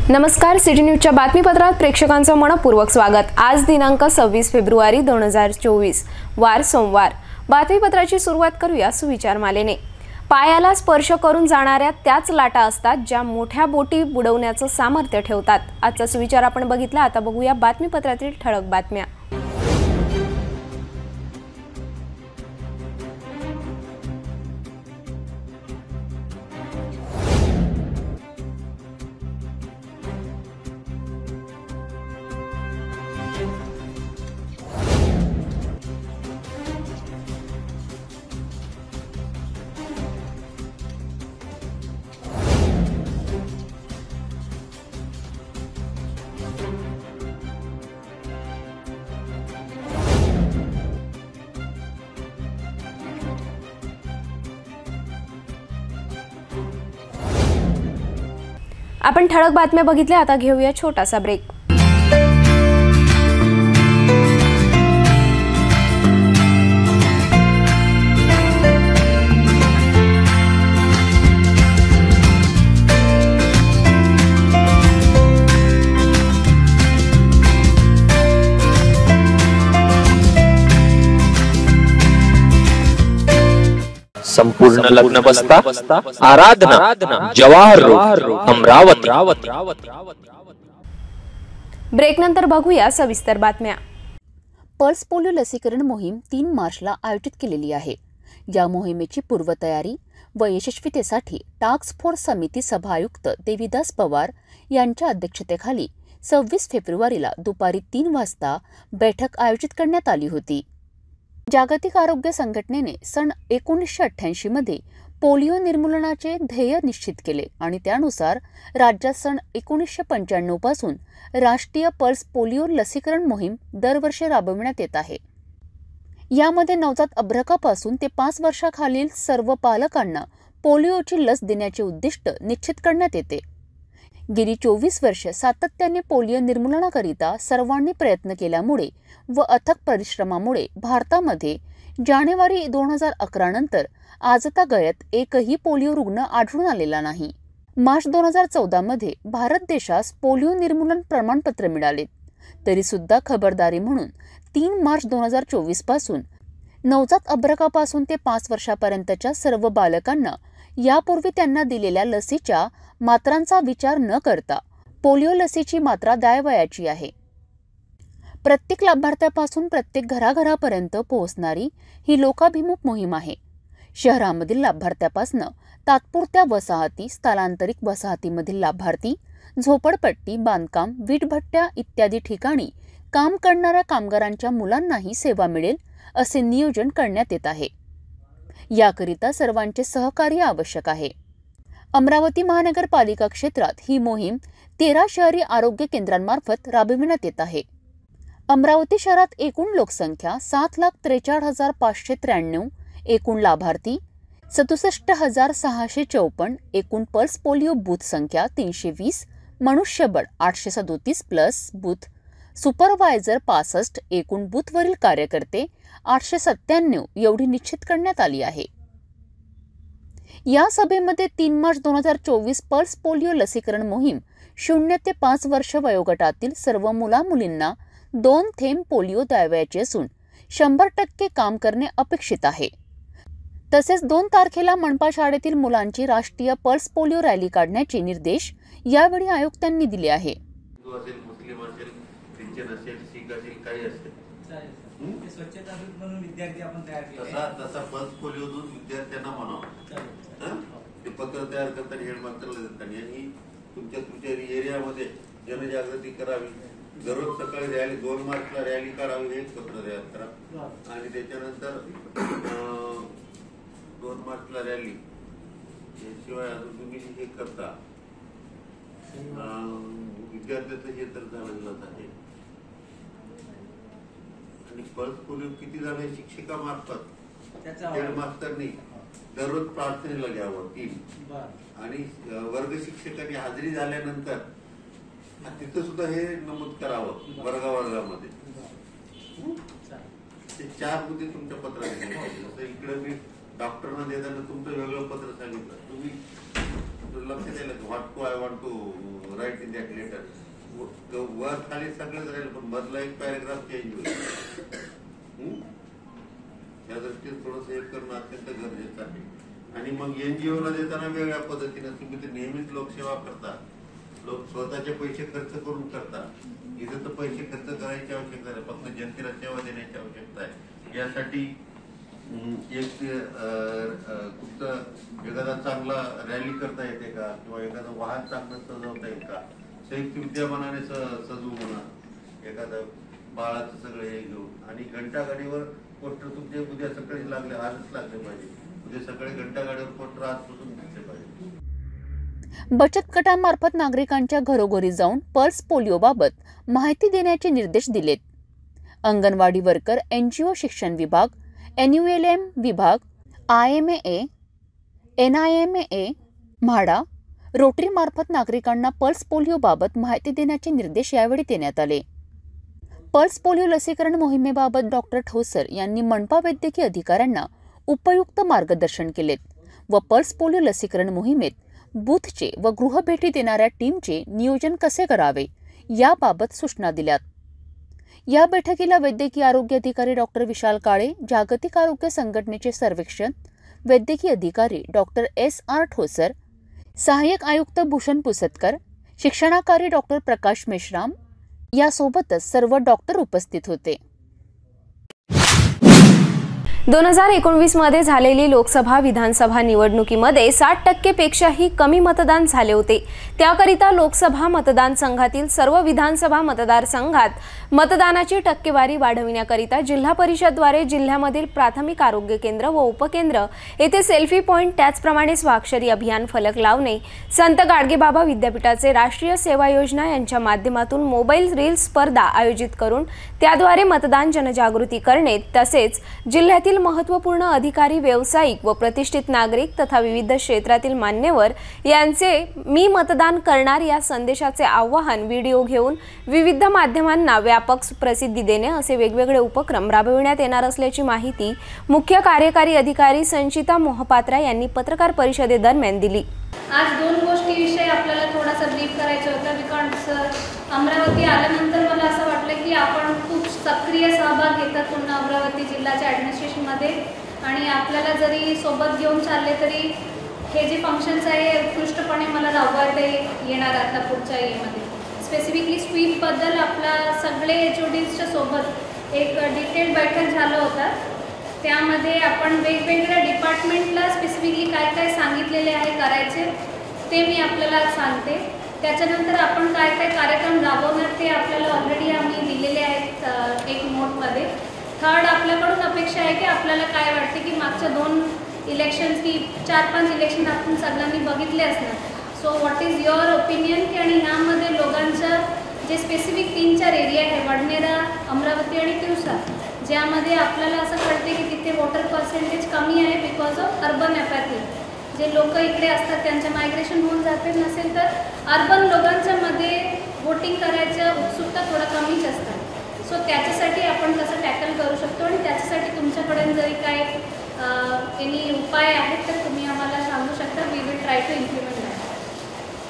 नमस्कार, सिटी न्यूजच्या बातमीपत्रात प्रेक्षकांचं मनपूर्वक स्वागत। आज दिनांक 26 फेब्रुवारी 2024 वार सोमवार। बातमीपत्राची सुरुवात करूया सुविचार मालेने। पायाला स्पर्श करून जाणाऱ्या त्याच लाटा असतात ज्या मोठ्या बोटी बुडवण्याचं सामर्थ्य ठेवतात। आजचा सुविचार आपण बघितला। आता बघूया बातमीपत्रातील ठळक बातम्या। आपण ठळक बातम्या बघितल्या। आता घेऊया छोटासा ब्रेक। संपूर्ण लग्न बसता आराधना जवाहर रोड अमरावती। ब्रेक नंतर बघूया सविस्तर बातम्या। पल्स पोलिओ लसीकरण मोहीम 3 मार्चला आयोजित केलेली आहे। या मोहिमेची पूर्वतयारी व यशस्वीतेसाठी टास्क फोर्स समिती सभा आयुक्त देविदास पवार यांच्या अध्यक्षतेखाली 26 फेब्रुवारीला दुपारी 3 वाजता बैठक आयोजित करण्यात आली होती। जागतिक आरोग्य संघटनेने सन 1988 मध्ये पोलिओ निर्मूलनाचे ध्येय निश्चित केले आणि त्यानुसार राज्यात सन 1995 पासून राष्ट्रीय पल्स पोलिओ लसीकरण मोहीम दरवर्षी राबविण्यात येत आहे। यामध्ये नवजात अर्भकापासून ते 5 वर्षाखालील सर्व पालकांना पोलिओची लस देण्याचे उद्दिष्ट निश्चित करण्यात येते। गेली 24 वर्षे सातत्याने पोलिओ निर्मूलनाकरिता सर्वांनी प्रयत्न केल्यामुळे व अथक परिश्रमामुळे भारतामध्ये जानेवारी 2011 नंतर आजतागायत एकही पोलिओ रुग्ण आढळून आलेला नाही। मार्च 2014 मध्ये भारत देशास पोलिओ निर्मूलन प्रमाणपत्र मिळाले। तरी सुद्धा खबरदारी म्हणून 3 मार्च 2024 पासून नवजात अर्भकापासून ते 5 वर्षापर्यंतच्या सर्व बालकांना यापूर्वी त्यांना दिलेल्या लसीच्या मात्रांचा विचार न करता पोलिओ लसीची मात्रा द्यावयाची आहे। प्रत्येक लाभार्थ्यापासून प्रत्येक घराघरापर्यंत पोहोचणारी ही लोकाभिमुख मोहीम आहे। शहरामधील लाभार्थ्यापासून तात्पुरत्या वसाहती, स्थलांतरित वसाहतीमधील लाभार्थी, झोपडपट्टी, बांधकाम, वीटभट्ट्या इत्यादी ठिकाणी काम करणाऱ्या कामगारांच्या मुलांनाही सेवा मिळेल असे नियोजन करण्यात येत आहे। याकरिता सर्वांचे सहकार्य आवश्यक आहे। अमरावती महानगरपालिका क्षेत्रात ही मोहीम 13 शहरी आरोग्य केंद्रांमार्फत राबविण्यात येत आहे। अमरावती शहरात एकूण लोकसंख्या 7,43,593, एकूण लाभार्थी 67,654, एकूण पल्स पोलिओ बूथ संख्या 320, मनुष्यबळ 837 प्लस बूथ सुपरवायझर 65, एकूण बूथवरील कार्यकर्ते 897 एवढी निश्चित करण्यात आली आहे। या सभेमध्ये 3 मार्च 2024 पल्स पोलिओ लसीकरण मोहीम 0 ते 5 वर्ष वयोगटातील सर्व मुलामुलींना 2 थेंब पोलिओ द्यावयाचे असून 100% काम करणे अपेक्षित आहे। तसेच 2 तारखेला मनपा शाळेतील मुलांची राष्ट्रीय पल्स पोलिओ रॅली काढण्याचे निर्देश यावेळी आयुक्तांनी दिले आहे। स्वच्छता म्हणून विद्यार्थी आपण तयार केले तसा पल्स पोलिओ दूध विद्यार्थ्यांना म्हणावं ते पत्र तयार करताना हेडमास्टरला देतात आणि तुमच्या एरियामध्ये जनजागृती करावी। दररोज सकाळी रॅली 2 मार्चला रॅली काढावी हे पत्र तयार करा आणि त्याच्यानंतर 2 मार्चला रॅली शिवाय अजून तुम्ही हे करता विद्यार्थ्याचं हे तर झालेलंच आहे। पल्स पोलिओ किती झाले शिक्षकामार्फत हेडमास्टरनी दररोज प्रार्थनेला घ्यावं 3 आणि वर्ग शिक्षकांनी हजेरी झाल्यानंतर तिथं सुद्धा हे नमूद करावं वर्गामध्ये। ते 4 मुद्दे तुमच्या पत्रात जसं इकडे मी डॉक्टरना देताना तुमचं वेगळं पत्र सांगितलं, तुम्ही लक्ष दिलं what to I want to write in that letter वर खाली सगळंच राहील पण मधला एक पॅरेग्राफ चेंज होईल. या दृष्टीने थोडंसं हे करणं अत्यंत गरजेचं आहे. आणि मग एनजीओला देताना वेगळ्या पद्धतीने तुम्ही ते नेहमीच लोकसेवा करता, लोक स्वतःचे पैसे खर्च करून करता. इथं तर पैसे खर्च करायची आवश्यकता नाही, फक्त जनतेला सेवा देण्याची आवश्यकता आहे. यासाठी एक कुठं एखादा चांगला रॅली करता येते का, किंवा एखादं वाहन चांगलं सजवता येईल का, संयुक्त विद्यमानाने सजवू म्हणा, एखादं बाळाचं सगळं हे घेऊन. आणि घंटागाडीवर पोस्टर तुमचे उद्या सकाळी लागले, आजच लागले पाहिजे. उद्या सकाळी घंटागाडीवर पोस्टर आजपासून दिसले पाहिजे. बचत गटांमार्फत नागरिकांच्या घरोघरी जाऊन पल्स पोलिओबाबत माहिती देण्याचे निर्देश दिलेत. अंगणवाडी वर्कर, एनजीओ शिक्षण विभाग, NULM विभाग, IMA, NIMA, म्हाडा, रोटरी मार्फत नागरिकांना पल्स पोलिओबाबत माहिती देण्याचे निर्देश यावेळी देण्यात आले. पल्स पोलिओ लसीकरण मोहिमेबाबत डॉक्टर ठोसर यांनी मनपा वैद्यकीय अधिकाऱ्यांना उपयुक्त मार्गदर्शन केलेत व पल्स पोलिओ लसीकरण मोहिमेत बूथचे व गृहभेटी देणाऱ्या टीमचे नियोजन कसे करावे याबाबत सूचना दिल्यात. या बैठकीला वैद्यकीय आरोग्य अधिकारी डॉक्टर विशाल काळे, जागतिक आरोग्य संघटनेचे सर्वेक्षण वैद्यकीय अधिकारी डॉक्टर SR ठोसर, सहाय्यक आयुक्त भूषण पुसतकर, शिक्षणाधिकारी डॉक्टर प्रकाश मेश्राम यासोबतच सर्व डॉक्टर उपस्थित होते. 2019 मध्ये झालेली लोकसभा विधानसभा निवडणुकीमध्ये 60% पेक्षाही कमी मतदान झाले होते. त्याकरिता लोकसभा मतदारसंघातील सर्व विधानसभा मतदारसंघात मतदानाची टक्केवारी वाढविण्याकरिता जिल्हा परिषदद्वारे जिल्ह्यामधील प्राथमिक आरोग्य केंद्र व उपकेंद्र येथे सेल्फी पॉइंट, त्याचप्रमाणे स्वाक्षरी अभियान फलक लावणे, संत गाडगेबाबा विद्यापीठाचे राष्ट्रीय सेवा योजना यांच्या माध्यमातून मोबाईल रील्स स्पर्धा आयोजित करून त्याद्वारे मतदान जनजागृती करणे, तसेच जिल्ह्यातील महत्त्वपूर्ण अधिकारी, व्यावसायिक व प्रतिष्ठित नागरिक तथा विविध क्षेत्रातील मान्यवर यांचे मी मतदान करणार या संदेशाचे आवाहन व्हिडिओ घेऊन विविध माध्यमांना व्यापक प्रसिद्धी देणे असे वेगवेगळे उपक्रम राबविण्यात येणार असल्याची माहिती मुख्य कार्यकारी अधिकारी संचिता मोहपात्रा यांनी पत्रकार परिषदेदरम्यान दिली. आज दोन गोष्टीविषयी आपल्याला थोडासा ब्रीफ करायचं होतं. बिकॉज अमरावती आल्यानंतर मला असं वाटलं की आपण खूप सक्रिय सहभाग घेतात पूर्ण अमरावती जिल्ह्याच्या ॲडमिनिस्ट्रेशनमध्ये, आणि आपल्याला जरी सोबत घेऊन चालले तरी हे जे फंक्शन्स आहे उत्कृष्टपणे मला राबवता येणार आता पुढच्या येमध्ये. स्पेसिफिकली स्वीपबद्दल आपला सगळे HODsच्या सोबत एक डिटेल बैठक झालं होता. त्यामध्ये आपण वेगवेगळ्या डिपार्टमेंटला स्पेसिफिकली काय काय सांगितलेले आहे करायचे ते मी आपल्याला सांगते. त्याच्यानंतर आपण काय काय कार्यक्रम राबवणार ते आपल्याला ऑलरेडी आम्ही दिलेले आहेत एक नोटमध्ये. थर्ड, आपल्याकडून अपेक्षा आहे की आपल्याला काय वाटते की मागच्या 2 इलेक्शन्स की 4-5 इलेक्शन आपण सगळ्यांनी बघितले असणार. So what is your opinion की, आणि ह्यामध्ये लोकांचं जे स्पेसिफिक 3-4 एरिया आहे, वडनेरा, अमरावती आणि तिवसा, ज्यामध्ये आपल्याला असं कळते की तिथे वोटर पर्सेंटेज कमी आहे बिकॉज ऑफ अर्बन ॲपॅथी. जे लोक इकडे असतात त्यांचं मायग्रेशन होऊन जाते, नसेल तर अर्बन लोकांच्या मध्ये वोटिंग करायचं उत्सुकता थोडं कमीच असतात. सो त्याच्यासाठी आपण कसं टॅकल करू शकतो आणि त्याच्यासाठी तुमच्याकडे जरी काय एनी उपाय आहेत तर तुम्ही आम्हाला सांगू शकता. We will try to implement that.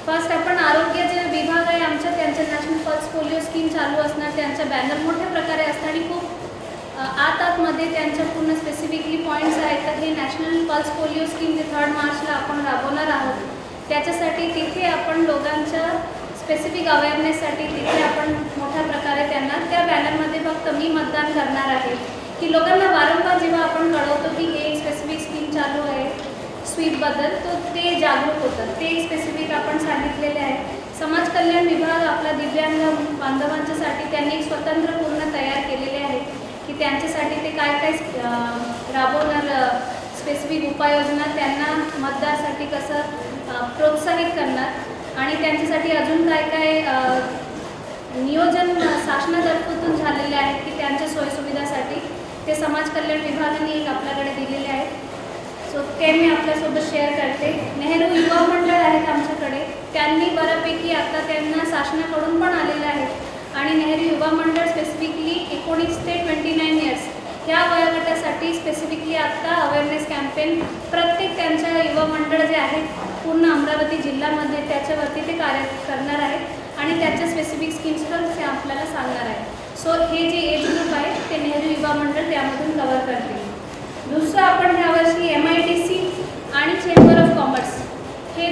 First, आपण आरोग्य जे विभाग आहे आमच्या, त्यांचं नॅशनल पल्स पोलिओ स्कीम चालू असणार. त्यांच्या बॅनर मोठ्या प्रकारे असतात आणि खूप आतमध्ये त्यांच्या पूर्ण स्पेसिफिकली पॉईंट्स आहेत. तर हे नॅशनल पल्स पोलिओ स्कीम जे 3 मार्चला आपण राबवणार आहोत, त्याच्यासाठी तिथे आपण लोकांच्या स्पेसिफिक अवेअरनेससाठी तिथे आपण मोठ्या प्रकारे त्यांना त्या बॅनरमध्ये फक्त मी मतदान करणार आहे की लोकांना वारंवार जेव्हा आपण कळवतो की हे स्पेसिफिक स्कीम चालू आहे स्वीपबद्दल, तो ते जागरूक होतात. ते स्पेसिफिक आपण सांगितलेले आहे. समाज कल्याण विभाग आपला दिव्यांग बांधवांच्यासाठी त्यांनी एक स्वतंत्र पूर्ण तयार केलेले आहे की त्यांच्यासाठी ते काय काय राबवणार स्पेसिफिक उपाययोजना, त्यांना मतदारासाठी कसं प्रोत्साहित करणार आणि त्यांच्यासाठी अजून काय काय नियोजन शासनातर्फे झालेले आहेत की त्यांच्या सोयीसुविधासाठी ते समाज कल्याण विभागाने एक आपल्याकडे दिलेले आहेत. सो ते मी आपल्यासोबत शेअर करते. नेहरू युवा मंडळ आहेत आमच्याकडे, त्यांनी बऱ्यापैकी आता त्यांना शासनाकडून पण आलेलं आहे आणि नेहरू युवा मंडळ स्पेसिफिकली 19 ते 29 इयर्स ह्या वयोगटासाठी स्पेसिफिकली आत्ता अवेअरनेस कॅम्पेन प्रत्येक त्यांच्या युवा मंडळ जे आहेत पूर्ण अमरावती जिल्ह्यामध्ये त्याच्यावरती ते कार्य करणार आहेत आणि त्याच्या स्पेसिफिक स्कीम्सवर ते आपल्याला सांगणार आहेत. सो हे जे एज ग्रुप आहे ते नेहरू युवा मंडळ त्यामधून कव्हर करतील. दुसरं आपण ह्यावर्षी MIDC आणि चेंबर ऑफ कॉमर्स हे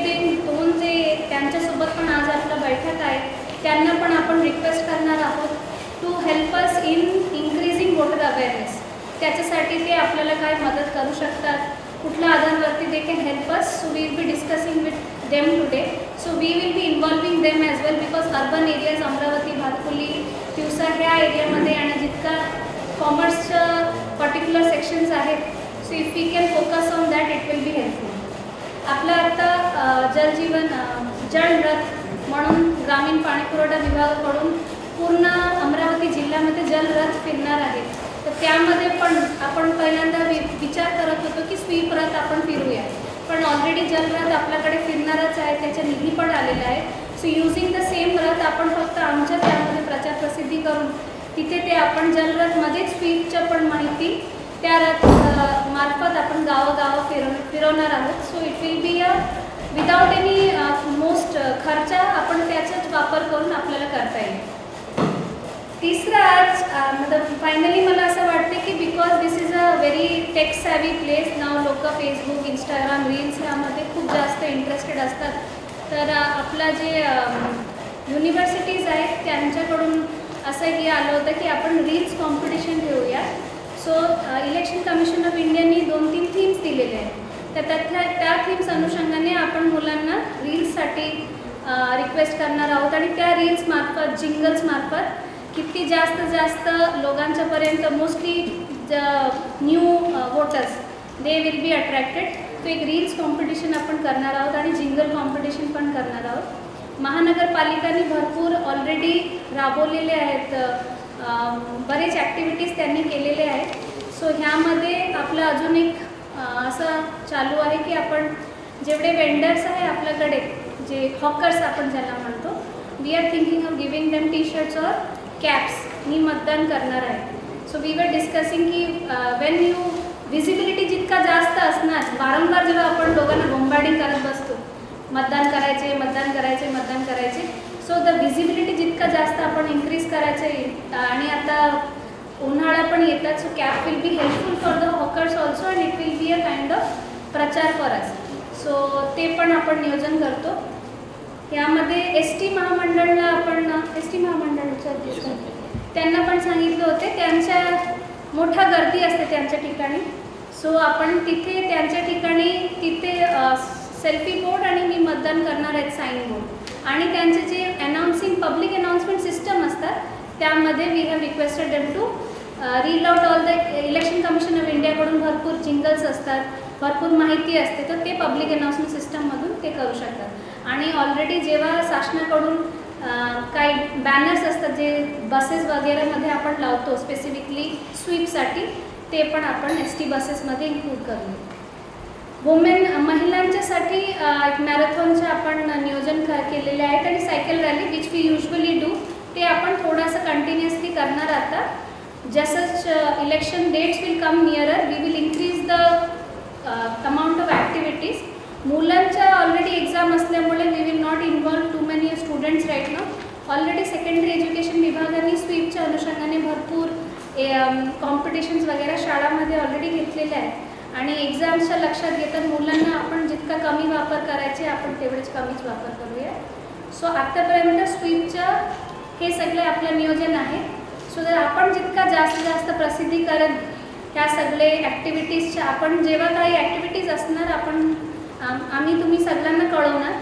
दोन जे त्यांच्यासोबत पण आज आपलं बैठक आहे त्यांना पण आपण रिक्वेस्ट करणार आहोत to help us in increasing voter awareness. त्याच्यासाठी ते आपल्याला काय मदत करू शकतात, कुठल्या आधारावरती they can help us. So we will be discussing with them today. So we will be involving them as well because urban areas Amravati, Bhatkuli, Tiwasa ह्या एरियामध्ये आणि जितका कॉमर्सचं पर्टिक्युलर सेक्शन्स आहेत. So if we can focus on that it will be helpful. आपलं आता जलजीवन जलरथ म्हणून ग्रामीण पाणीपुरवठा विभागाकडून पूर्ण अमरावती जिल्ह्यामध्ये जलरथ फिरणार आहे. तर त्यामध्ये पण आपण पहिल्यांदा विचार करत होतो की स्वीप रथ आपण फिरूया, पण ऑलरेडी जलरथ आपल्याकडे फिरणारच आहे, त्याच्या निधी पण आलेला आहे. सो युझिंग द सेम रथ आपण फक्त आमच्या त्यामध्ये प्रचार प्रसिद्धी करून तिथे ते आपण जलरथमध्ये स्वीपच्या पण माहिती त्या रथ मार्फत आपण गावोगाव फिरवणार आहोत. So it will be without any most खर्च आपण त्याचाच वापर करून आपल्याला करता येईल. तिसरं आज मतलब फायनली मला असं वाटते की because this is a very tech savvy place now, लोक फेसबुक, इंस्टाग्राम, रील्स ह्यामध्ये खूप जास्त इंटरेस्टेड असतात. तर आपला जे युनिव्हर्सिटीज आहेत त्यांच्याकडून असं की आलं होतं की आपण रील्स कॉम्पिटिशन ठेवूया. सो इलेक्शन कमिशन ऑफ इंडियानी 2-3 थीम्स दिलेले आहेत. तर त्या थीम्स अनुषंगाने आपण मुलांना रील्ससाठी रिक्वेस्ट करणार आहोत आणि त्या रील्स मार्फत, जिंगल्स मार्फत किती जास्त लोकांच्यापर्यंत mostly new voters they will be attracted. तो एक रील्स कॉम्पिटिशन आपण करणार आहोत आणि जिंगल कॉम्पिटिशन पण करणार आहोत. महानगरपालिकांनी भरपूर ऑलरेडी राबवलेले आहेत, बरेच ॲक्टिव्हिटीज त्यांनी केलेले आहेत. सो ह्यामध्ये आपलं अजून एक असं चालू आहे की आपण जेवढे वेंडर्स आहे आपल्याकडे, जे हॉकर्स आपण ज्याला म्हणतो, we are thinking of giving them T-shirts और कॅप्स. मी मतदान करणार आहे. सो वी वर डिस्कसिंग की वेन यू व्हिजिबिलिटी जितका जास्त असणार, वारंवार जेव्हा आपण लोकांना बोंबार्डिंग करत बसतो मतदान करायचे, मतदान करायचे, मतदान करायचे, सो द व्हिजिबिलिटी जितका जास्त आपण इन्क्रीज करायचं. आणि आता उन्हाळा पण येतात, so cap will be helpful for the hawkers also and it will be a kind of प्रचार फॉर अस. सो ते पण आपण नियोजन करतो. यामध्ये ST महामंडळला आपण ST महामंडळाच्या अध्यक्ष त्यांना पण सांगितलं होते, त्यांच्या मोठा गर्दी असते त्यांच्या ठिकाणी. सो आपण तिथे त्यांच्या ठिकाणी तिथे सेल्फी बोर्ड आणि मी मतदान करणार आहेत साईन बोर्ड आणि त्यांचे जे अनाउन्सिंग पब्लिक अनाउन्समेंट सिस्टम असतात त्यामध्ये we have requested them to reel out all the election commission of इंडियाकडून भरपूर जिंगल्स असतात, भरपूर माहिती असते, तर ते पब्लिक अनाउन्समेंट सिस्टममधून ते करू शकतात. आणि ऑलरेडी जेव्हा शासनाकडून काही बॅनर्स असतात जे बसेस वगैरेमध्ये आपण लावतो स्पेसिफिकली स्वीपसाठी, ते पण आपण ST बसेसमध्ये इन्क्लूड करूया. महिलांच्यासाठी एक मॅरेथॉनचे आपण नियोजन केलेले आहेत आणि cycle rally which we usually do ते आपण थोडंसं कंटिन्युअसली करणार. आता जसंच election dates will come nearer we will increase the amount of activities. मुलांच्या ऑलरेडी एक्झाम असल्यामुळे we will not involve too many students right now. Already secondary education विभागाने स्वीपच्या अनुषंगाने भरपूर कॉम्पिटिशन्स वगैरे शाळांमध्ये ऑलरेडी घेतलेले आहेत आणि एक्झाम्सच्या लक्षात घेतात मुलांना आपण जितका कमी वापर करायचे आपण तेवढेच कमीच वापर करूया. सो आत्तापर्यंत स्वीपचं हे सगळे आपलं नियोजन आहे. सो जर आपण जितका जास्त प्रसिद्धी करत ह्या सगळे ॲक्टिव्हिटीजच्या, आपण जेव्हा काही ॲक्टिव्हिटीज असणार आपण आम्ही तुम्ही सगळ्यांना कळवणार.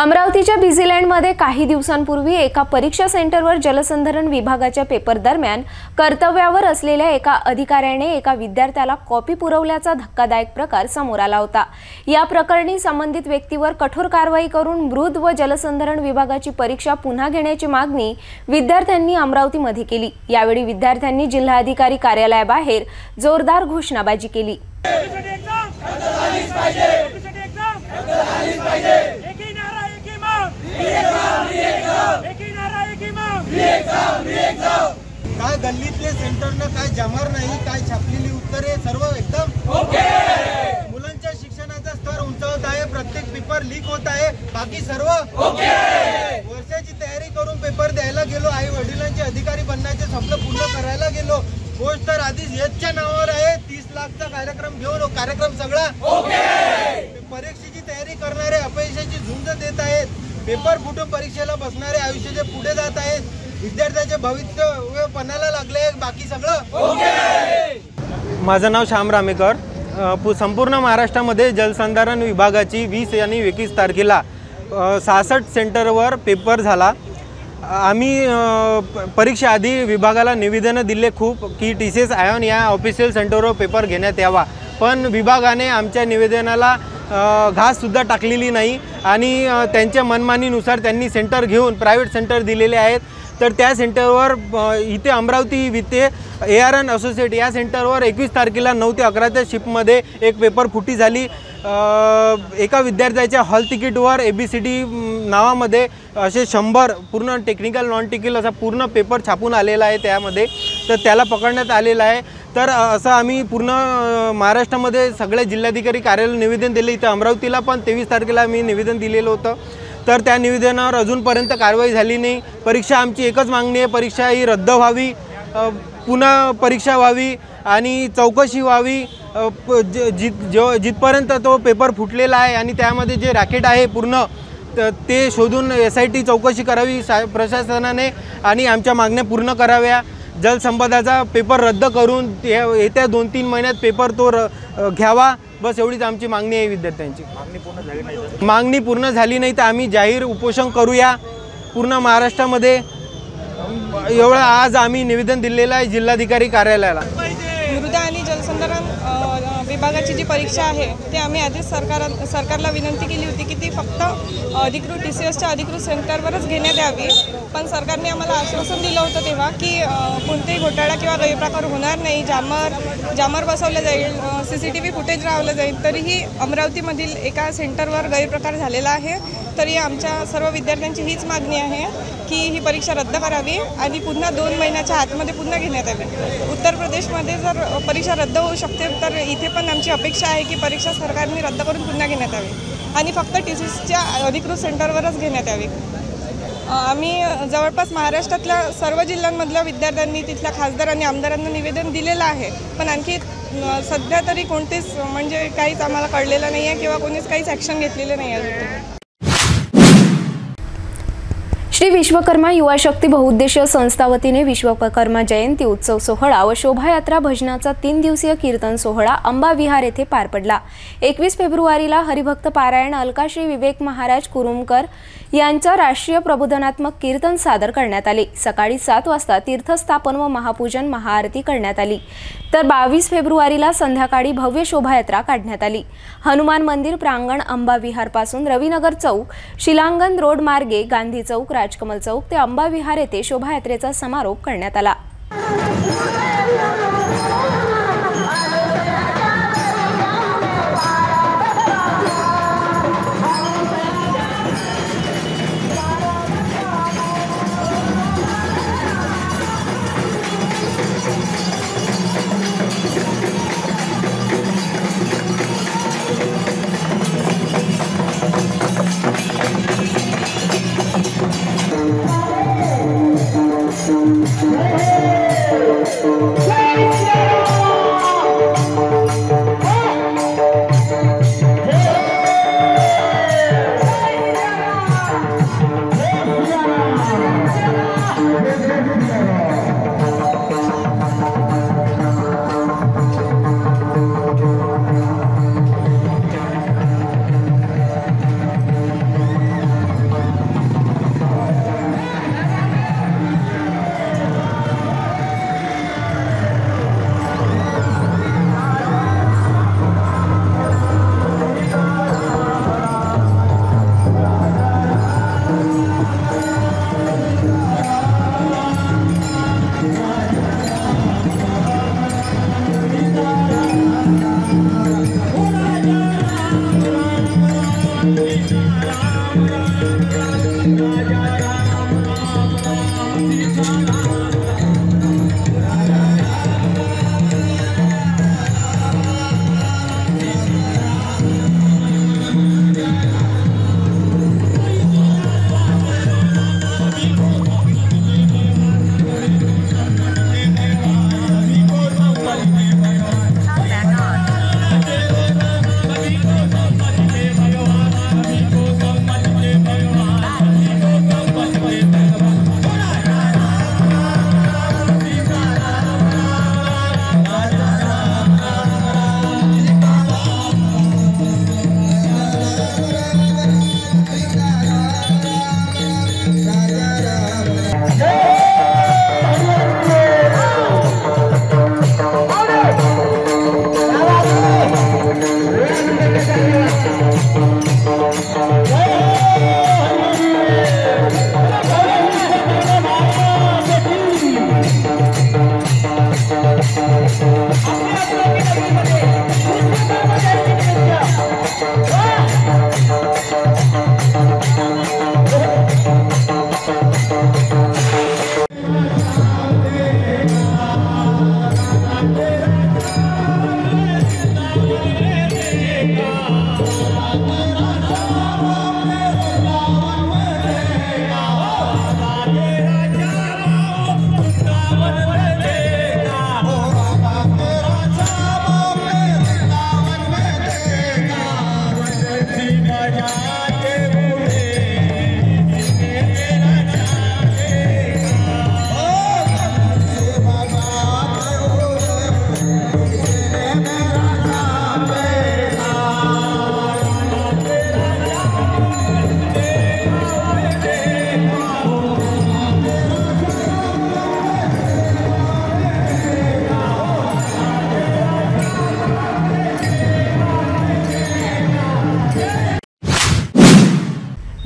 अमरावतीच्या बिझीलँडमध्ये काही दिवसांपूर्वी एका परीक्षा सेंटरवर जलसंधारण विभागाच्या पेपर दरम्यान कर्तव्यावर असलेल्या एका अधिकाऱ्याने एका विद्यार्थ्याला कॉपी पुरवल्याचा धक्कादायक प्रकार समोर आला होता. या प्रकरणी संबंधित व्यक्तीवर कठोर कारवाई करून मृद व जलसंधारण विभागाची परीक्षा पुन्हा घेण्याची मागणी विद्यार्थ्यांनी अमरावतीमध्ये केली. यावेळी विद्यार्थ्यांनी जिल्हाधिकारी कार्यालयाबाहेर जोरदार घोषणाबाजी केली. काय गल्लीतले सेंटरनं काय जमर नाही, काय छापलेली उत्तरे सर्व एकदम ओके. मुलांच्या शिक्षणाचा पेपर लीक होत आहे, बाकी सर्व ओके। वर्षाची तयारी करून पेपर द्यायला गेलो, आई वडिलांचे अधिकारी बनण्याचे स्वप्न पूर्ण करायला गेलो, गोष्ट तर आधीच यशच्या नावावर आहे। 30 लाखचा कार्यक्रम घेऊन कार्यक्रम सगळा ओके। परीक्षेची तयारी करणारे अपयशाची झुंज देत आहेत, पेपर फुटून परीक्षेला बसणारे आयुष्याचे पुढे जात आहेत, विद्यार्थ्यांचे भविष्य पणाला लागले, बाकी सगळं ओके। माझं नाव श्याम रामेकर। संपूर्ण महाराष्ट्रामध्ये जलसंधारण विभागाची 20 आणि 21 तारखेला 66 सेंटरवर पेपर झाला। आम्ही परीक्षेआधी विभागाला निवेदन दिले खूप की TCS आयॉन या ऑफिशियल सेंटरवर पेपर घेण्यात यावा, पण विभागाने आमच्या निवेदनाला घाससुद्धा टाकलेली नाही आणि त्यांच्या मनमानीनुसार त्यांनी सेंटर घेऊन प्रायव्हेट सेंटर दिलेले आहेत। तर त्या सेंटरवर इथे अमरावती विथे ARN असोसिएट या सेंटरवर 21 तारखेला 9 ते 11च्या शिफ्टमध्ये एक पेपर फुटी झाली। एका विद्यार्थ्याच्या हॉल तिकीटवर ABCD नावामध्ये असे 100 पूर्ण टेक्निकल नॉन टेक्निकल असा पूर्ण पेपर छापून आलेला आहे त्यामध्ये, तर त्याला पकडण्यात आलेला आहे। तर असं आम्ही पूर्ण महाराष्ट्रामध्ये सगळ्या जिल्हाधिकारी कार्यालयाला निवेदन दिले, इथं अमरावतीला पण 23 तारखेला मी निवेदन दिलेलं होतं, तर त्या निवेदनावर अजूनपर्यंत कारवाई झाली नाही। परीक्षा आमची एकच मागणी आहे, परीक्षा ही रद्द व्हावी, पुन्हा परीक्षा व्हावी आणि चौकशी व्हावी। जिथपर्यंत तो पेपर फुटलेला आहे आणि त्यामध्ये जे रॅकेट आहे पूर्ण ते शोधून SIT चौकशी करावी प्रशासनाने आणि आमच्या मागण्या पूर्ण कराव्या। जलसंपदाचा पेपर रद्द करून येत्या 2-3 महिन्यात पेपर तो घ्यावा, बस एवढीच आमची मागणी आहे विद्यार्थ्यांची। मागणी पूर्ण झाली नाही तर आम्ही जाहीर उपोषण करूया पूर्ण महाराष्ट्रामध्ये। एवढं आज आम्ही निवेदन दिलेलं आहे जिल्हाधिकारी कार्यालयाला। मृदा आणि जलसंधारण विभागाची जी परीक्षा आहे ते आम्ही आधीच सरकारला विनंती केली होती की ती फक्त अधिकृत TCSच्या अधिकृत सेंटरवरच घेण्यात यावी, पण सरकारने आम्हाला आश्वासन दिलं होतं तेव्हा की कोणतेही घोटाळा किंवा गैरप्रकार होणार नाही, जामर बसवलं जाईल, CCTV फुटेज लावलं जाईल। तरीही अमरावतीमधील एका सेंटरवर गैरप्रकार झालेला आहे, तरी आमच्या सर्व विद्यार्थ्यांची हीच मागणी आहे की ही परीक्षा रद्द करावी आणि पुन्हा 2 महिन्याच्या आतमध्ये पुन्हा घेण्यात यावी। उत्तर प्रदेशमध्ये जर परीक्षा रद्द होऊ शकते तर इथे पण आमची अपेक्षा आहे की परीक्षा सरकारने रद्द करून पुन्हा घेण्यात यावी आणि फक्त TCSच्या अधिकृत सेंटरवरच घेण्यात यावी। आम्ही जवळपास महाराष्ट्रातल्या सर्व जिल्ह्यांमधल्या विद्यार्थ्यांनी तिथल्या खासदार आणि आमदारांना निवेदन दिलेलं आहे, पण आणखी सध्या तरी कोणतेच म्हणजे काहीच आम्हाला कळलेलं नाही आहे किंवा कोणीच काहीच ॲक्शन घेतलेलं नाही आहे। श्री विश्वकर्मा युवा शक्ती बहुउद्देशीय संस्था वतीने विश्वकर्मा जयंती उत्सव सोहळा व शोभायात्रा भजनाचा 3 दिवसीय कीर्तन सोहळा अंबा विहार येथे पार पडला। 21 फेब्रुवारीला हरिभक्त पारायण अलका श्री विवेक महाराज कुरुमकर यांचा राष्ट्रीय प्रबोधनात्मक कीर्तन सादर करण्यात आले। सकाळी 7 वाजता तीर्थस्थापन व महापूजन महाआरती करण्यात आली, तर 22 फेब्रुवारीला संध्याकाळी भव्य शोभायात्रा काढण्यात आली। हनुमान मंदिर प्रांगण अंबा विहार पासून रविनगर चौक, शिलांगण रोड मार्गे गांधी चौक, राजकमल चौक ते अंबा विहार येथे शोभायात्रेचा समारोप करण्यात आला। Let's go!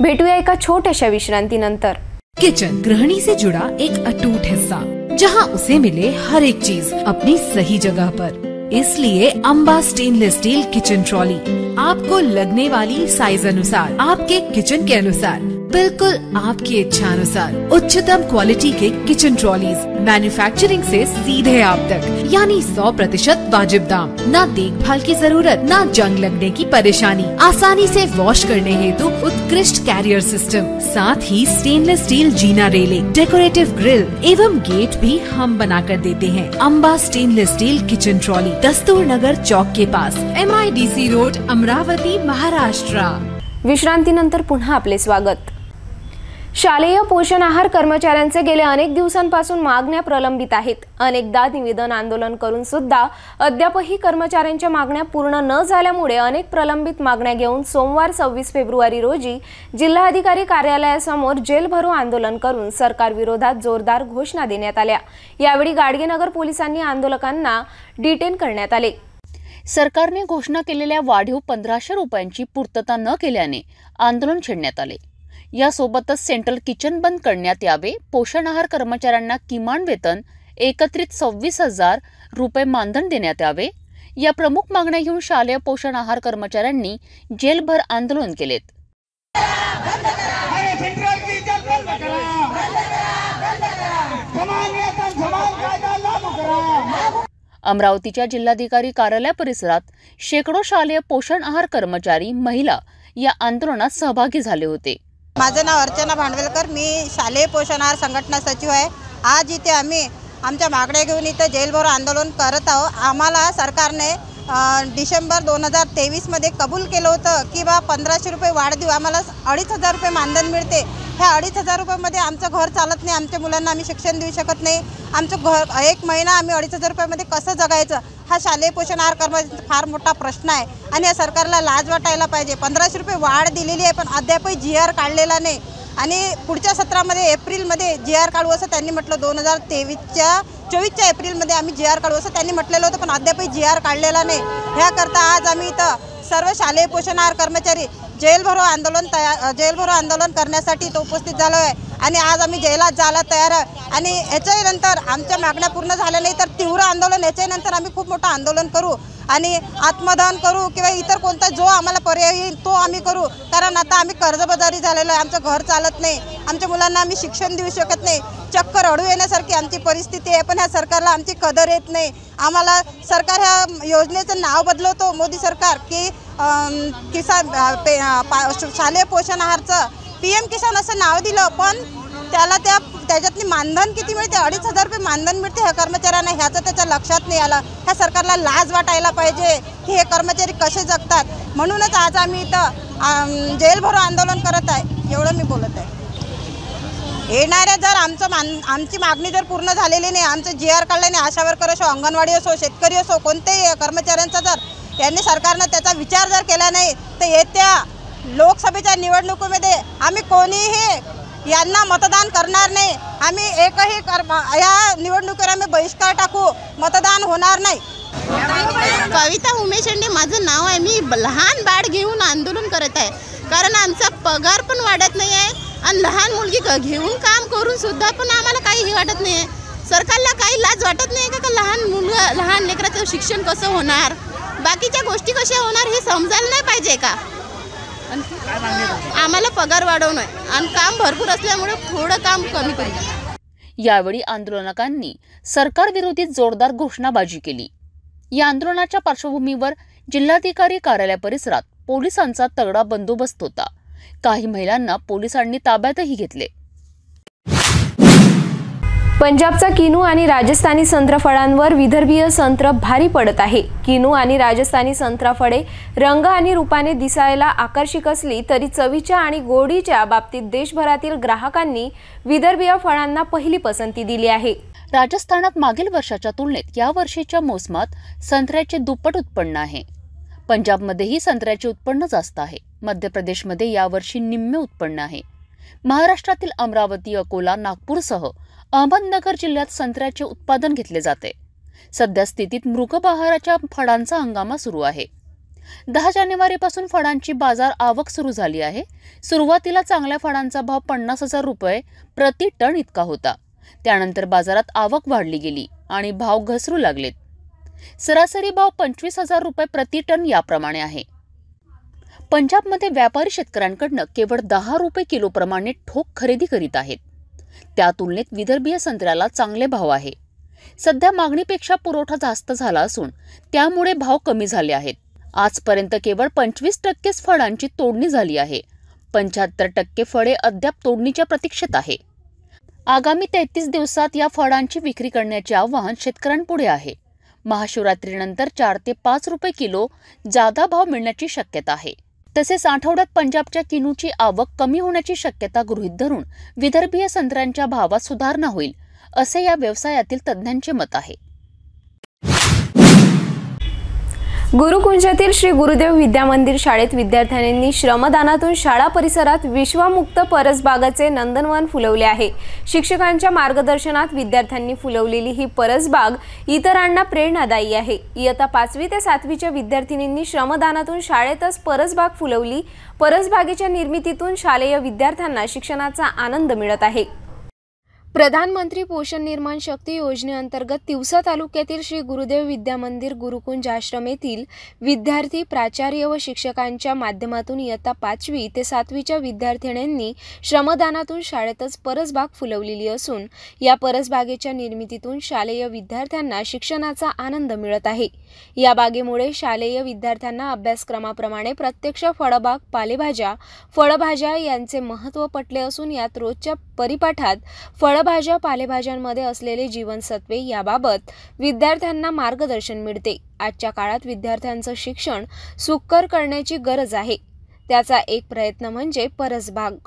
भेटूया एका छोट्याशा विश्रांतीनंतर। किचन गृहिणी से जुड़ा एक अटूट हिस्सा, जहां उसे मिले हर एक चीज अपनी सही जगह पर। इसलिए Amba stainless steel kitchen trolley आपको लगने वाली साइज अनुसार, आपके किचन के अनुसार, बिल्कुल आपकी इच्छा अनुसार उच्चतम क्वालिटी के किचन ट्रॉलीज मैन्युफैक्चरिंग से सीधे आप तक, यानी 100% वाजिब दाम, ना देखभाल की जरूरत, ना जंग लगने की परेशानी, आसानी से वॉश करने हेतु उत्कृष्ट कैरियर सिस्टम, साथ ही स्टेनलेस स्टील जीना रेलिंग, डेकोरेटिव ग्रिल एवं गेट भी हम बना कर देते हैं। Amba stainless steel kitchen trolley, Dastur Nagar चौक के पास, MIDC रोड, अमरावती, महाराष्ट्र। विश्रांतीनंतर पुन्हा आपले स्वागत। शालेय पोषण आहार कर्मचाऱ्यांचे गेले अनेक दिवसांपासून मागण्या प्रलंबित आहेत। अनेकदा निवेदन आंदोलन करून सुद्धा अद्यापही कर्मचाऱ्यांच्या मागण्या पूर्ण न झाल्यामुळे अनेक प्रलंबित मागण्या घेऊन सोमवार 26 फेब्रुवारी रोजी जिल्हाधिकारी कार्यालयासमोर जेल भरो आंदोलन करून सरकार विरोधात जोरदार घोषणा देण्यात आल्या। यावेळी गाडगेनगर पोलिसांनी आंदोलकांना डिटेन करण्यात आले। सरकारने घोषणा केलेल्या वाढीव 1500 रुपयांची पूर्तता न केल्याने आंदोलन छेडण्यात आले। यासोबतच सेंट्रल किचन बंद करण्यात यावे, पोषण आहार कर्मचाऱ्यांना किमान वेतन एकत्रित 26,000 रुपये मानधन देण्यात यावे, या प्रमुख मागण्या घेऊन शालेय पोषण आहार कर्मचाऱ्यांनी जेलभर आंदोलन केलेत। अमरावतीच्या जिल्हाधिकारी कार्यालय परिसरात शेकडो शालेय पोषण आहार कर्मचारी, महिला या आंदोलनात सहभागी झाले होते। माझं नाव अर्चना भांडवेलकर, मी शालेय पोषण आहार संघटना सचिव आहे। आज इथे आम्ही आमच्या मागण्या घेऊन इथे जेलभरो आंदोलन करत आहोत। आम्हाला सरकारने डिसेंबर 2023 मध्ये कबूल केलं होतं की 1500 रुपये वाढ देऊ, आम्हाला 2500 रुपये मानधन मिळते। ह्या 2500 रुपयामध्ये आमचं घर चालत नाही, आमच्या मुलांना आम्ही शिक्षण देऊ शकत नाही। आमचं घर एक महिना आम्ही 2500 रुपयामध्ये कसं जगायचं, हा शालेय पोषण आहार कर्मचाऱ्यांचा फार मोठा प्रश्न आहे आणि या सरकारला लाज वाटायला पाहिजे। 1500 रुपये वाढ दिलेली आहे पण अद्यापही GR काढलेला नाही आणि पुढच्या सत्रामध्ये एप्रिलमध्ये GR काढू असं त्यांनी म्हटलं। 2024च्या एप्रिलमध्ये आम्ही GR काढू असं त्यांनी म्हटलेलं होतं पण अद्यापही GR काढलेला नाही। ह्याकरता आज आम्ही इथं सर्व शालेय पोषण आहार कर्मचारी जेलभरो आंदोलन करण्यासाठी इथं उपस्थित झालो आहे आणि आज आम्ही जेलात जायला तयार आहे आणि याच्यानंतर आमच्या मागण्या पूर्ण झाल्या नाही तर तीव्र आंदोलन, याच्यानंतर आम्ही खूप मोठं आंदोलन करू आणि आत्मदहन करू किंवा इतर कोणता जो आम्हाला पर्याय येईल तो आम्ही करू। कारण आता आम्ही कर्जबाजारी झालेलो आहे, आमचं घर चालत नाही, आमच्या मुलांना आम्ही शिक्षण देऊ शकत नाही, चक्क रडू येण्यासारखी आमची परिस्थिती आहे। पण ह्या सरकारला आमची कदर येत नाही। आम्हाला सरकार ह्या योजनेचं नाव बदलवतो मोदी सरकार की किसान शालेय पोषण आहारचं PM किसान असं नाव दिलं पण त्याच्यातली मानधन किती मिळते, 2500 रुपये मानधन मिळते ह्या कर्मचाऱ्यांना, ह्याचं त्याच्या लक्षात नाही आलं। ह्या सरकारला लाज वाटायला पाहिजे की हे कर्मचारी कसे जगतात। म्हणूनच आज आम्ही इथं जेलभरो आंदोलन करत आहे, एवढं मी बोलत आहे। येणाऱ्या जर आमची मागणी जर पूर्ण झालेली नाही, आमचं GR काढलं नाही, आशा वर्कर असो, अंगणवाडी असो, शेतकरी असो, कोणत्याही कर्मचाऱ्यांचा जर यांनी सरकारनं त्याचा विचार जर केला नाही तर येत्या लोकसभेच्या निवडणुकीमध्ये आम्ही कोणीही यांना मतदान करणार नाही। आम्ही एकही या निवडणुकीवर आम्ही बहिष्कार टाकू, मतदान होणार नाही। कविता उमेश शेंडे माझं नाव आहे। मी लहान बाळ घेऊन आंदोलन करत आहे कारण आमचा पगार पण वाढत नाही आहे आणि लहान मुलगी घेऊन काम करून सुद्धा पण आम्हाला काही वाटत नाही आहे। सरकारला काही लाज वाटत नाही का लहान लेकराचं शिक्षण कसं होणार, बाकीच्या गोष्टी कशा होणार हे समजायला नाही पाहिजे का? आम्हाला पगार वाढवणं आणि काम भरपूर असल्यामुळे थोडं काम कमी पाहिजे। यावेळी आंदोलकांनी सरकार विरोधी जोरदार घोषणाबाजी केली। या आंदोलनाच्या पार्श्वभूमीवर जिल्हाधिकारी कार्यालय परिसरात पोलिसांचा तगडा बंदोबस्त होता। काही महिलांना पोलिसांनी ताब्यातही घेतले। पंजाबचा किनू आणि राजस्थानी संत्रफळांवर विदर्भीय संत्र भारी पडत आहे। किनू आणि राजस्थानी संत्रफळे रंग आणि रूपाने दिसायला आकर्षक असली तरी चवीच्या आणि गोडीच्या बाबतीत देशभरातील ग्राहकांनी विदर्भीय फळांना पहिली पसंती दिली आहे। राजस्थानात मागील वर्षाच्या तुलनेत या वर्षीच्या मोसमात संत्र्याचे दुप्पट उत्पन्न आहे। पंजाबमध्येही संत्र्याचे उत्पन्न जास्त आहे। मध्य प्रदेशमध्ये यावर्षी निम्मे उत्पन्न आहे। महाराष्ट्रातील अमरावती, अकोला, नागपूरसह अहमदनगर जिल्ह्यात संत्र्याचे उत्पादन घेतले जाते। सध्या स्थितीत मृग बहाराच्या फळांचा हंगामा सुरू आहे। 10 जानेवारीपासून फळांची बाजार आवक सुरू झाली आहे. सुरुवातीला चांगल्या फळांचा भाव 50,000 रुपये प्रति टन इतका होता. त्यानंतर बाजारात आवक वाढली गेली आणि भाव घसरू लागलेत. सरासरी भाव 25,000 रुपये प्रति टन याप्रमाणे आहे. पंजाबमध्ये व्यापारी शेतकऱ्यांकडनं केवळ 10 रुपये किलो प्रमाणे ठोक खरेदी करीत आहेत. त्या तुलनेत विदर्भीय संत्र्याला चांगले भाव आहे. सध्या मागणीपेक्षा पुरवठा जास्त झाला असून त्यामुळे भाव कमी झाले आहेत. आजपर्यंत केवळ 25% फळांची तोडणी झाली आहे. 75% फळे अद्याप तोडणीच्या प्रतीक्षेत आहे. आगामी 33 दिवसात या फळांची विक्री करण्याचे आवाहन शेतकऱ्यांपुढे आहे. महाशिवरात्रीनंतर 4 ते 5 रुपये किलो जादा भाव मिळण्याची शक्यता आहे. तसेच आठवड्यात पंजाबच्या किनूची आवक कमी होण्याची शक्यता गृहीत धरून विदर्भीय संत्र्यांच्या भावात सुधारणा होईल, असे या व्यवसायातील तज्ज्ञांचे मत आहे. गुरुकुंजातील श्री गुरुदेव विद्या मंदिर शाळेत विद्यार्थ्यांनी श्रमदानातून शाळा परिसरात विश्वामुक्त परसबागाचे नंदनवन फुलवले आहे. शिक्षकांच्या मार्गदर्शनात विद्यार्थ्यांनी फुलवलेली ही परसबाग इतरांना प्रेरणादायी आहे. इयत्ता 5वी ते 7वीच्या विद्यार्थिनींनी श्रमदानातून शाळेतच परसबाग फुलवली. परसबागेच्या निर्मितीतून शालेय विद्यार्थ्यांना शिक्षणाचा आनंद मिळत आहे. प्रधानमंत्री पोषण निर्माण शक्ती योजनेअंतर्गत तिवसा तालुक्यातील श्री गुरुदेव विद्या मंदिर गुरुकुंज आश्रम येथील विद्यार्थी, प्राचार्य व शिक्षकांच्या माध्यमातून इयत्ता 5वी ते 7वीच्या विद्यार्थिनींनी श्रमदानातून शाळेतच परसबाग फुलवलेली असून या परसबागेच्या निर्मितीतून शालेय विद्यार्थ्यांना शिक्षणाचा आनंद मिळत आहे. या बागेमुळे शालेय विद्यार्थ्यांना अभ्यासक्रमाप्रमाणे प्रत्यक्ष फळबाग, फळभाज्या यांचे महत्त्व पटले असून यात रोजच्या परिपाठात फळभाज्या, पालेभाज्यांमध्ये असलेले जीवनसत्वे याबाबत विद्यार्थ्यांना मार्गदर्शन मिळते. आजच्या काळात विद्यार्थ्यांचं शिक्षण सुकर करण्याची गरज आहे. त्याचा एक प्रयत्न म्हणजे परसबाग.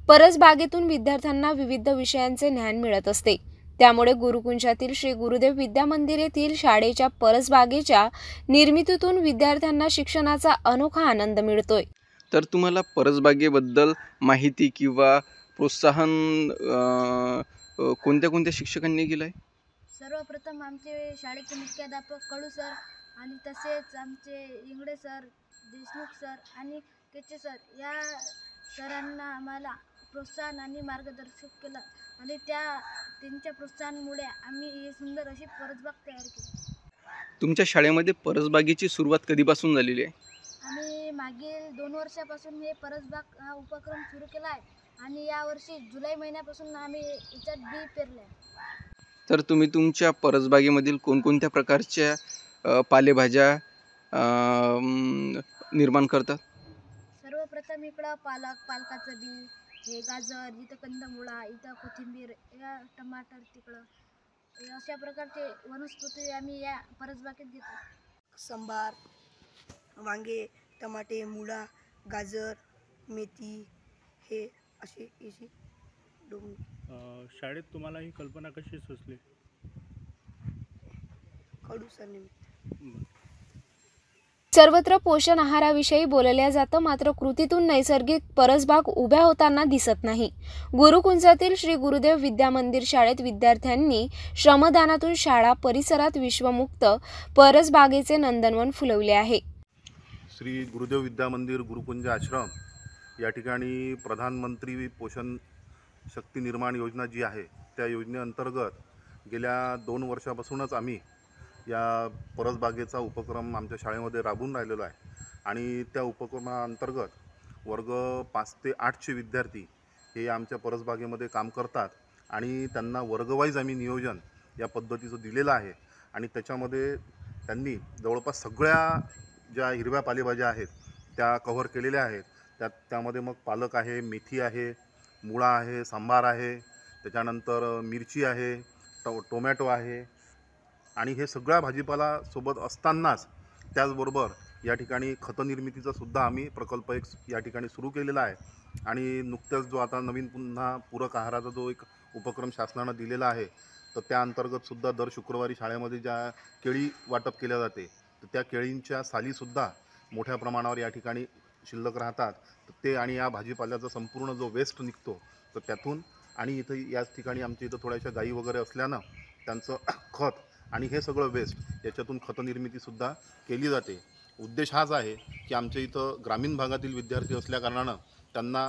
परसबागेतून विद्यार्थ्यांना विविध विषयांचे ज्ञान मिळत असते. त्यामुळे गुरुकुंजातील श्री गुरुदेव विद्या मंदिर येथील शाळेच्या परसबागेच्या निर्मितीतून विद्यार्थ्यांना शिक्षणाचा अनोखा आनंद मिळतोय. तर तुम्हाला परसबागेबद्दल माहिती किंवा प्रोत्साहन कोणत्या कोणत्या शिक्षकांनी केलं आहे? सर्वप्रथम आमचे शाळेचे मुख्याध्यापक कडू सर आणि तसेच आमचे इंगडे सर, देशमुख सर आणि केचे सर या सरांना आम्हाला प्रोत्साहन आणि मार्गदर्शन केलं आणि त्यांच्या प्रोत्साहनामुळे आम्ही ही सुंदर अशी परसबाग तयार केली. तुमच्या शाळेमध्ये परसबागेची सुरुवात कधीपासून झालेली आहे? आम्ही मागील 2 वर्षापासून हे परसबाग हा उपक्रम सुरू केला आहे आणि यावर्षी जुलै महिन्यापासून आम्ही याच्यात बी पेरले. तर तुम्ही तुमच्या परसबागेमधील कोणकोणत्या प्रकारच्या पालेभाज्या निर्माण करतात? सर्वप्रथम इकडं पालकाचं बी, हे गाजर, इथं कंदमुळा, इथं कोथिंबीर, या टमाटर, तिकडं अशा प्रकारचे वनस्पती आम्ही या परसबागेत घेतो. संबार, वांगे, टमाटे, मुळा, गाजर, मेथी हे अशी शाळेत तुम्हाला ही कल्पना कशी सुचली? कडू सरने. सर्वत्र पोषण आहाराविषयी बोलल्या जातं, मात्र कृतीतून नैसर्गिक परसबाग उभ्या होताना दिसत नाही. गुरुकुंजातील श्री गुरुदेव विद्या मंदिर शाळेत विद्यार्थ्यांनी श्रमदानातून शाळा परिसरात विश्वमुक्त परसबागेचे नंदनवन फुलवले आहे. श्री गुरुदेव विद्या मंदिर गुरुकुंज आश्रम या ठिकाणी प्रधानमंत्री पोषण शक्ती निर्माण योजना जी आहे त्या योजनेअंतर्गत गेल्या 2 वर्षापासूनच आम्ही या परसबागेचा उपक्रम आमच्या शाळेमध्ये राबवून राहिलेलो आहे. आणि त्या उपक्रमाअंतर्गत वर्ग 5 ते 8चे विद्यार्थी हे आमच्या परसबागेमध्ये काम करतात आणि त्यांना वर्गवाईज आम्ही नियोजन या पद्धतीचं दिलेलं आहे. आणि त्याच्यामध्ये त्यांनी जवळपास सगळ्या ज्या हिरव्या पालेभाज्या आहेत त्या कव्हर केलेल्या आहेत. त्यामध्ये मग पालक आहे, मेथी आहे, मुळा आहे, सांबार आहे, त्याच्यानंतर मिरची आहे, टोमॅटो आहे. आणि हे सगळ्या भाजीपाला सोबत असतानाच त्याचबरोबर या ठिकाणी खतनिर्मितीचा सुद्धा आम्ही प्रकल्प एक या ठिकाणी सुरू केलेला आहे. आणि नुकत्याच जो आता नवीन पुन्हा पूरक आहाराचा जो एक उपक्रम शासनानं दिलेला आहे तर त्या अंतर्गत सुद्धा दर शुक्रवारी शाळेमध्ये ज्या केळी वाटप केल्या जाते तर त्या केळींच्या सालीसुद्धा मोठ्या प्रमाणावर या ठिकाणी शिल्लक राहतात. तर ते आणि या भाजीपाल्याचा संपूर्ण जो वेस्ट निघतो तर त्यातून आणि इथं याच ठिकाणी आमच्या इथं थोड्याशा गायी वगैरे असल्यानं त्यांचं खत आणि हे सगळं वेस्ट याच्यातून खतनिर्मितीसुद्धा केली जाते. उद्देश हाच आहे की आमच्या इथं ग्रामीण भागातील विद्यार्थी असल्याकारणानं त्यांना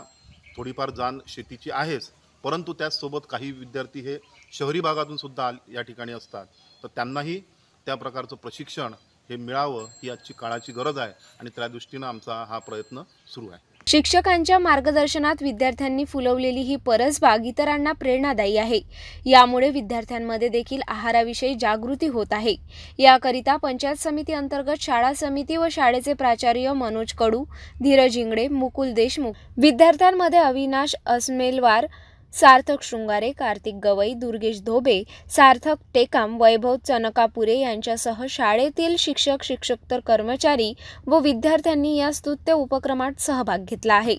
थोडीफार जाण शेतीची आहेच, परंतु त्याचसोबत काही विद्यार्थी हे शहरी भागातून सुद्धा या ठिकाणी असतात, तर त्यांनाही त्या प्रकारचं प्रशिक्षण हे मिळावं ही आजची काळाची गरज आहे आणि त्या दृष्टीनं आमचा हा प्रयत्न सुरू आहे. शिक्षकांच्या मार्गदर्शनात विद्यार्थ्यांनी फुलवलेली ही परसबाग इतरांना प्रेरणादायी आहे. यामुळे विद्यार्थ्यांमध्ये देखील आहाराविषयी जागृती होत आहे. याकरिता पंचायत समिती अंतर्गत शाळा समिती व शाळेचे प्राचार्य मनोज कडू, धीरज इंगडे, मुकुल देशमुख, विद्यार्थ्यांमध्ये अविनाश अस्मेलवार, सार्थक शृंगारे, कार्तिक गवई, दुर्गेश धोबे, सार्थक टेकाम, वैभव चनकापुरे यांच्यासह शाळेतील शिक्षक, शिक्षकतर कर्मचारी व विद्यार्थ्यांनी या स्तुत्य उपक्रमात सहभाग घेतला आहे.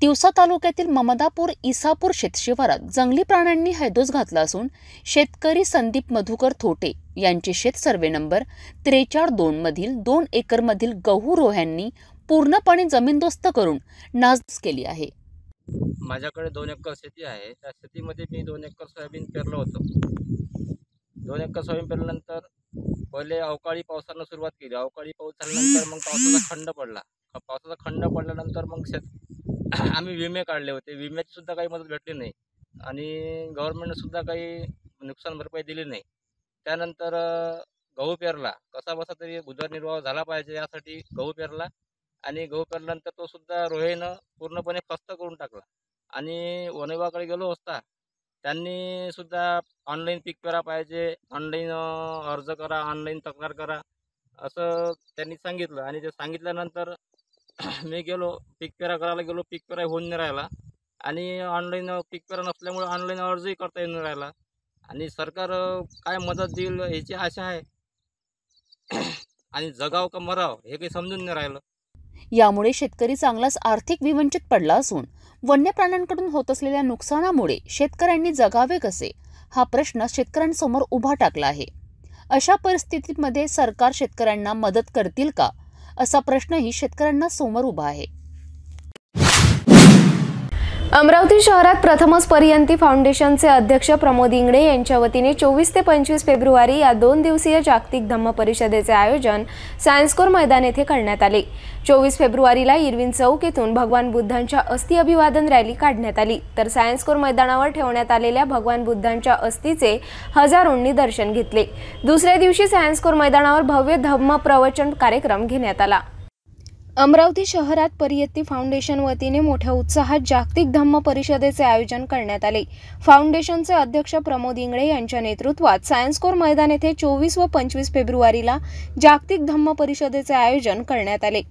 तिवसा तालुक्यातील ममदापूर इसापूर शेतशिवारात जंगली प्राण्यांनी हैदोस घातला असून शेतकरी संदीप मधुकर थोटे यांचे शेत सर्वे नंबर 43-2 मधील 2 एकरमधील गहू रोह्यांनी पूर्णपणे जमीनदोस्त करून नासधूस केली आहे. माझ्याकडे 2 एकर शेती आहे. त्या शेतीमध्ये मी 2 एकर सोयाबीन पेरलं होतं. 2 एकर सोयाबीन पेरल्यानंतर पहिले अवकाळी पावसानं सुरुवात केली. अवकाळी पाऊस झाल्यानंतर मग पावसाचा खंड पडला. पावसाचा खंड पडल्यानंतर मग आम्ही विमे काढले होते. विम्याची सुद्धा काही मदत भेटली नाही आणि गव्हर्नमेंटने सुद्धा काही नुकसान भरपाई दिली नाही. त्यानंतर गहू पेरला. कसा बसा तरी उदरनिर्वाह झाला पाहिजे यासाठी गहू पेरला आणि गहू पेरल्यानंतर तो सुद्धा रोहेनं पूर्णपणे फस्त करून टाकला आणि वन विभागाकडे गेलो असता त्यांनी सुद्धा ऑनलाईन पीक पेरा पाहिजे, ऑनलाईन अर्ज करा, ऑनलाईन तक्रार करा असं त्यांनी सांगितलं आणि ते सांगितल्यानंतर मी गेलो पीक पेरा करायला गेलो. पीक पेरा होऊन नाही राहिला आणि ऑनलाईन पीक पेरा नसल्यामुळे ऑनलाईन अर्जही करता येऊन राहिला आणि सरकार काय मदत देईल याची आशा आहे आणि जगाव का मराव हे काही समजून नाही राहिलं. यामुळे शेतकरी चांगलाच आर्थिक विवंचित पडला असून वन्य प्राण्यांकडून होत असलेल्या नुकसानामुळे शेतकऱ्यांनी जगावे कसे हा प्रश्न शेतकऱ्यांसमोर उभा टाकला आहे. अशा परिस्थितीमध्ये सरकार शेतकऱ्यांना मदत करतील का असा प्रश्नही शेतकऱ्यांना समोर उभा आहे. अमरावती शहरात प्रथमच परियंती फाउंडेशनचे अध्यक्ष प्रमोद इंगडे यांच्या वतीने 24 ते 25 फेब्रुवारी या 2 दिवसीय जागतिक धम्म परिषदेचे आयोजन सायन्स कोर मैदान येथे करण्यात आले. 24 फेब्रुवारीला इरविन चौक येथून भगवान बुद्धांच्या अस्थि अभिवादन रॅली काढण्यात आली, तर सायन्स कोर मैदानावर ठेवण्यात आलेल्या भगवान बुद्धांच्या अस्थीचे हजारोंनी दर्शन घेतले. दुसऱ्या दिवशी सायन्स कोर मैदानावर भव्य धम्म प्रवचन कार्यक्रम घेण्यात आला. अमरावती शहरात परियंती फाउंडेशन वतीने मोठ्या उत्साहात जागतिक धम्म परिषदेचे आयोजन करण्यात आले. फाउंडेशनचे अध्यक्ष प्रमोद इंगडे यांच्या नेतृत्वात सायन्स कोर मैदान येथे 24 व 25 फेब्रुवारीला जागतिक धम्म परिषदेचे आयोजन करण्यात आले.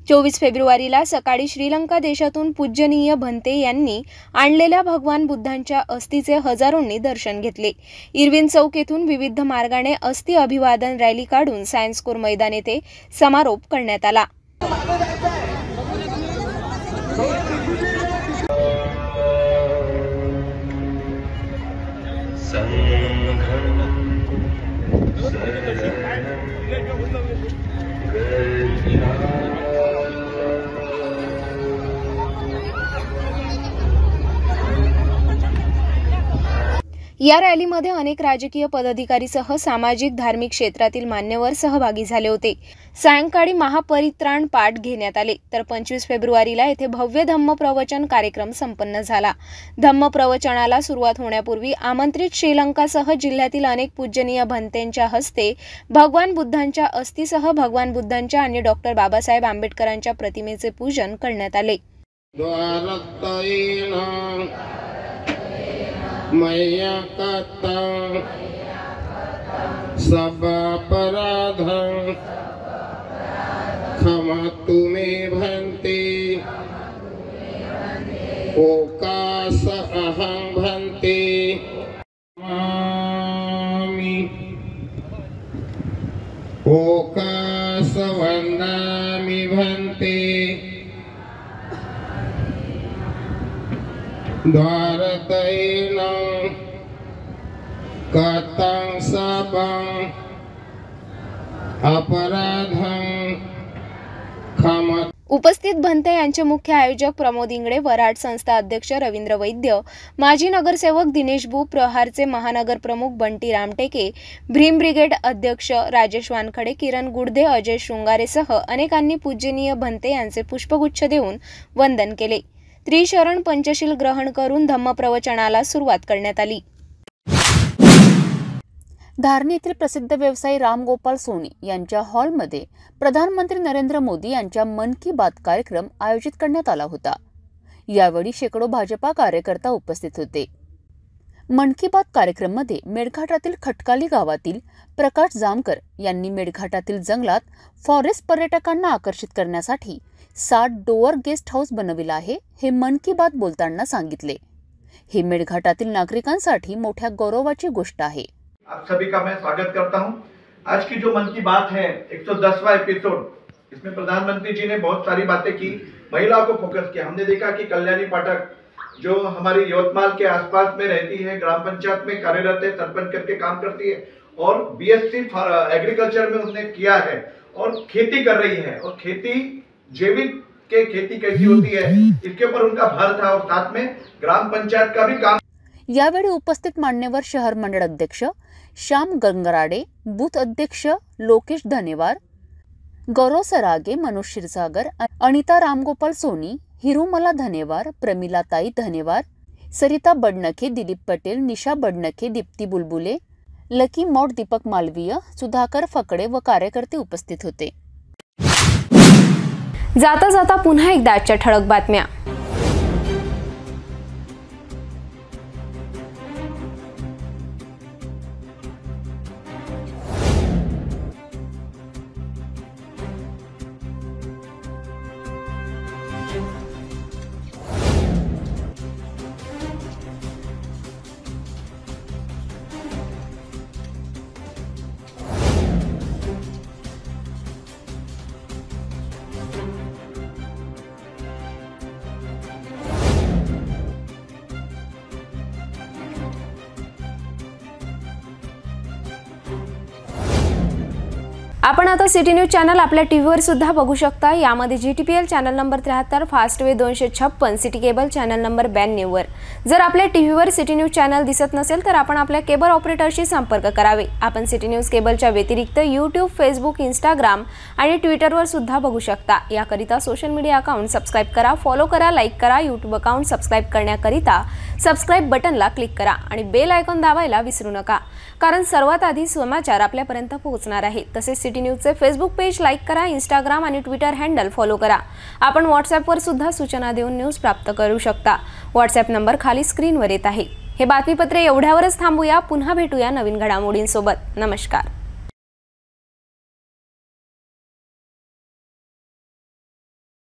24 फेब्रुवारीला सकाळी श्रीलंका देशातून पूज्यनीय भंते यांनी आणलेल्या भगवान बुद्धांच्या अस्थीचे हजारोंनी दर्शन घेतले. इरविन चौक येथून विविध मार्गाने अस्थि अभिवादन रॅली काढून सायन्स कोर मैदान येथे समारोप करण्यात आला. या रॅलीमध्ये अनेक राजकीय पदाधिकारीसह सामाजिक धार्मिक क्षेत्रातील मान्यवर सहभागी झाले होते. सायंकाळी महापरित्राण पाठ घेण्यात आले, तर 25 फेब्रुवारीला येथे भव्य धम्म प्रवचन कार्यक्रम संपन्न झाला. धम्म प्रवचनाला सुरुवात होण्यापूर्वी आमंत्रित श्रीलंकासह जिल्ह्यातील अनेक पूजनीय भंतेंच्या हस्ते भगवान बुद्धांच्या अस्थीसह भगवान बुद्धांच्या आणि डॉक्टर बाबासाहेब आंबेडकरांच्या प्रतिमेचे पूजन करण्यात आले. मया कता सब अपराधं क्षमतु मे भन्ते ओकास अहं भन्ते मामि ओकास वन्दामि भन्ते द्वारतैनं कतं सबं अपराधं क्षमतु. उपस्थित भंते यांचे मुख्य आयोजक प्रमोद इंगळे, वराड संस्था अध्यक्ष रवींद्र वैद्य, माजी नगरसेवक दिनेश बू, प्रहारचे महानगर प्रमुख बंटी रामटेके, भीम ब्रिगेड अध्यक्ष राजेश वानखडे, किरण गुडदे, अजय शृंगारेसह अनेकांनी पूजनीय भंते यांचे पुष्पगुच्छ देऊन वंदन केले. त्रिशरण पंचशील ग्रहण करून धम्मप्रवचनाला सुरुवात करण्यात आली. धारणी येथील प्रसिद्ध व्यवसायी रामगोपाल सोनी यांच्या हॉलमध्ये प्रधानमंत्री नरेंद्र मोदी यांच्या मन की बात कार्यक्रम आयोजित करण्यात आला होता. यावेळी शेकडो भाजपा कार्यकर्ता उपस्थित होते. मन की बात कार्यक्रममध्ये मेळघाटातील खटकाली गावातील प्रकाश जामकर यांनी मेळघाटातील जंगलात फॉरेस्ट पर्यटकांना आकर्षित करण्यासाठी 60 डोअर गेस्ट हाऊस बनविला आहे, हे मन की बात बोलताना सांगितले. हे मेळघाटातील नागरिकांसाठी मोठ्या गौरवाची गोष्ट आहे. आप सभी का मैं स्वागत करता हूं। आज की जो मन की बात है 110वां एपिसोड, इसमें प्रधानमंत्री जी ने बहुत सारी बातें की, महिलाओं को फोकस किया। हमने देखा कि कल्याणी पाठक जो हमारी यवतमाल के आसपास में रहती है, ग्राम पंचायत में कार्यरत है, सरपंच करके काम करती है और बीएससी एग्रीकल्चर में उसने किया है और खेती कर रही है। और खेती जैविक के खेती कैसी होती है इसके ऊपर उनका भर था और साथ में ग्राम पंचायत का भी काम। यावेळी उपस्थित मान्यवर शहर मंडळ अध्यक्ष श्याम गंगराडे, बूथ अध्यक्ष लोकेश धनेवार, गौरव सरागे, मनोज क्षीरसागर, अनिता रामगोपाल सोनी, हिरुमला धनेवार, प्रमिलाताई धनेवार, सरिता बडनखे, दिलीप पटेल, निशा बडनखे, दीप्ती बुलबुले, लकी मौट, दीपक मालवीय, सुधाकर फकडे व कार्यकर्ते उपस्थित होते. जाता जाता पुन्हा एकदा आजच्या ठळक बातम्या. आपण आता सिटी न्यूज चॅनल आपल्या टीव्हीवर सुद्धा बघू शकता. यामध्ये GTPL channel number 73, Fastway 256, city cable channel number 92 वर. जर आपल्या टीव्हीवर सिटी न्यूज चॅनल दिसत नसेल तर आपण आपल्या केबल ऑपरेटरशी संपर्क करावे. आपण सिटी न्यूज केबलच्या व्यतिरिक्त YouTube, Facebook, Instagram आणि ट्विटरवर सुद्धा बघू शकता. याकरिता सोशल मीडिया अकाउंट सबस्क्राइब करा, फॉलो करा, लाईक करा. YouTube अकाउंट सबस्क्राइब करण्याकरिता सबस्क्राइब बटनला क्लिक करा आणि बेल आयकॉन दाबायला विसरू नका, कारण सर्वात आधी समाचार आपल्यापर्यंत पोहोचणार आहे. तसेच सिटी न्यूजचे फेसबुक पेज लाईक करा, Instagram आणि ट्विटर हँडल फॉलो करा. आपण व्हॉट्सॲपवर सुद्धा सूचना देऊन न्यूज प्राप्त करू शकता. व्हॉट्सॲप नंबर खाली स्क्रीनवर येत आहे. हे बातमीपत्र एवढ्यावरच थांबूया. पुन्हा भेटूया नवीन घडामोडींसोबत. नमस्कार.